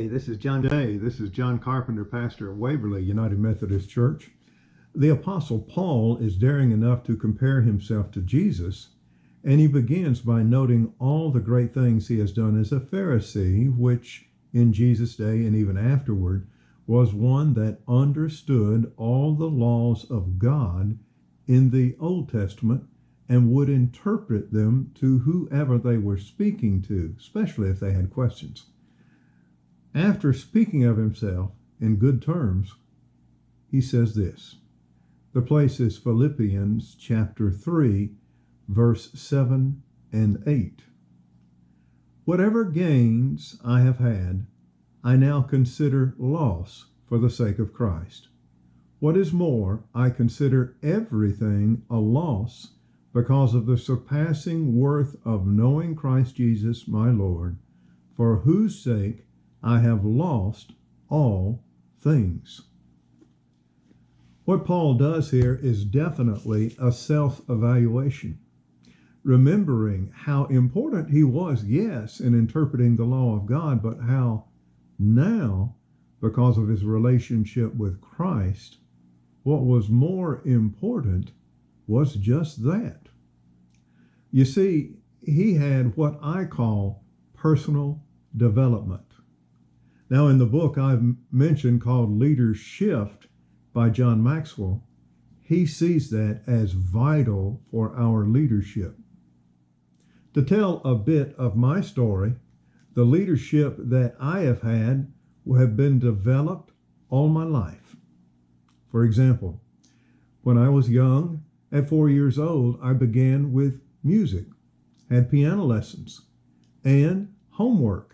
This is John Day. This is John Carpenter, pastor of Waverly United Methodist Church. The Apostle Paul is daring enough to compare himself to Jesus, and he begins by noting all the great things he has done as a Pharisee, which in Jesus' day and even afterward was one that understood all the laws of God in the Old Testament and would interpret them to whoever they were speaking to, especially if they had questions. After speaking of himself in good terms, he says this. The place is Philippians chapter 3, verse 7 and 8. Whatever gains I have had, I now consider loss for the sake of Christ. What is more, I consider everything a loss because of the surpassing worth of knowing Christ Jesus my Lord, for whose sake I have lost all things. What Paul does here is definitely a self-evaluation, remembering how important he was, yes, in interpreting the law of God, but how now, because of his relationship with Christ, what was more important was just that. You see, he had what I call personal development. Now, in the book I've mentioned called Leader's Shift by John Maxwell, he sees that as vital for our leadership. To tell a bit of my story, the leadership that I have had have been developed all my life. For example, when I was young, at 4 years old, I began with music, had piano lessons, and homework.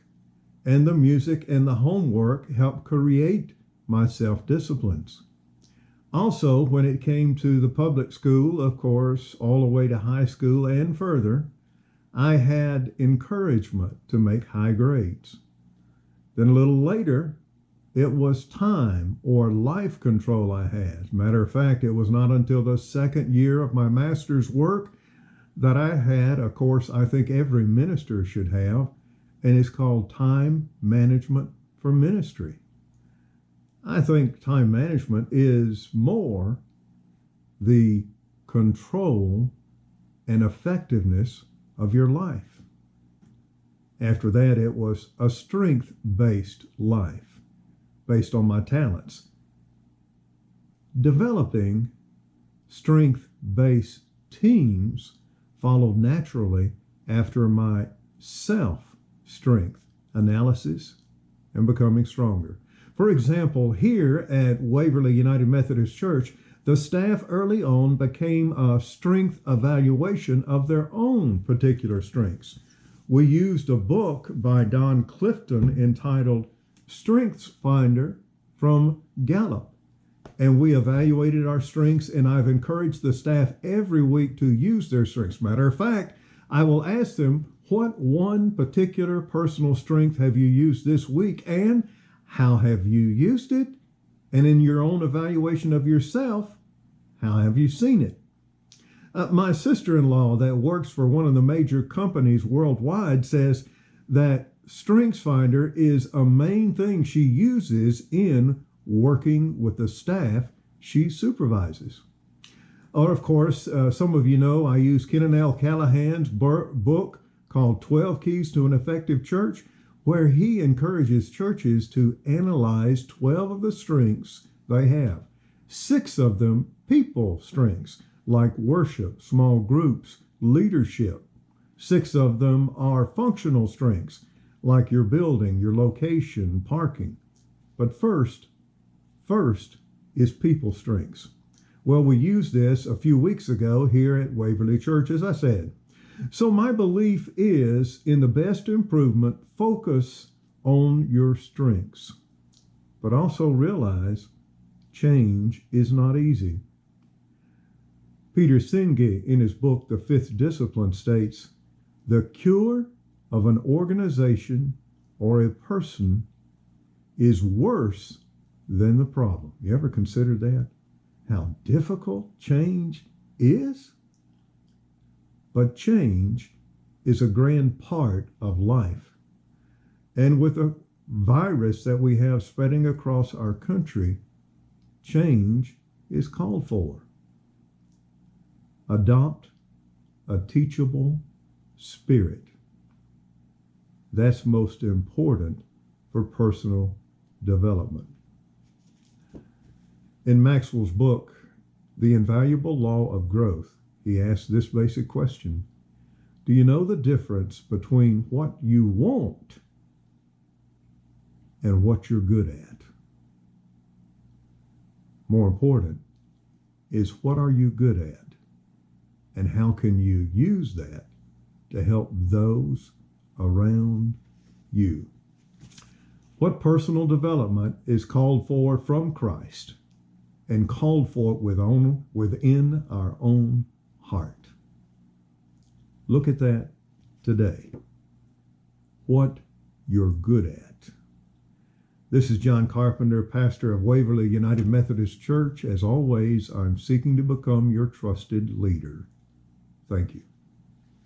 And the music and the homework helped create my self-disciplines. Also, when it came to the public school, of course, all the way to high school and further, I had encouragement to make high grades. Then a little later, it was time or life control I had. Matter of fact, it was not until the second year of my master's work that I had a course I think every minister should have, and it's called Time Management for Ministry. I think time management is more the control and effectiveness of your life. After that, it was a strength-based life, based on my talents. Developing strength-based teams followed naturally after my self-strength analysis and becoming stronger. For example, here at Waverly United Methodist Church, the staff early on became a strength evaluation of their own particular strengths. We used a book by Don Clifton entitled Strengths Finder from Gallup, and we evaluated our strengths, and I've encouraged the staff every week to use their strengths. Matter of fact, I will ask them, what one particular personal strength have you used this week, and how have you used it? And in your own evaluation of yourself, how have you seen it? My sister-in-law that works for one of the major companies worldwide says that StrengthsFinder is a main thing she uses in working with the staff she supervises. Or, of course, some of you know I use Ken and L. Callahan's book called 12 Keys to an Effective Church, where he encourages churches to analyze 12 of the strengths they have. 6 of them people strengths, like worship, small groups, leadership. 6 of them are functional strengths, like your building, your location, parking. But first is people strengths. Well, we used this a few weeks ago here at Waverly Church, as I said. So my belief is, in the best improvement, focus on your strengths. But also realize change is not easy. Peter Senge, in his book, The Fifth Discipline, states, the cure of an organization or a person is worse than the problem. You ever considered that? How difficult change is? But change is a grand part of life. And with a virus that we have spreading across our country, change is called for. Adopt a teachable spirit. That's most important for personal development. In Maxwell's book, The Invaluable Law of Growth, he asks this basic question: do you know the difference between what you want and what you're good at? More important is, what are you good at? And how can you use that to help those around you? What personal development is called for from Christ and called for within our own heart? Look at that today. What you're good at. This is John Carpenter, pastor of Waverly United Methodist Church. As always, I'm seeking to become your trusted leader. Thank you.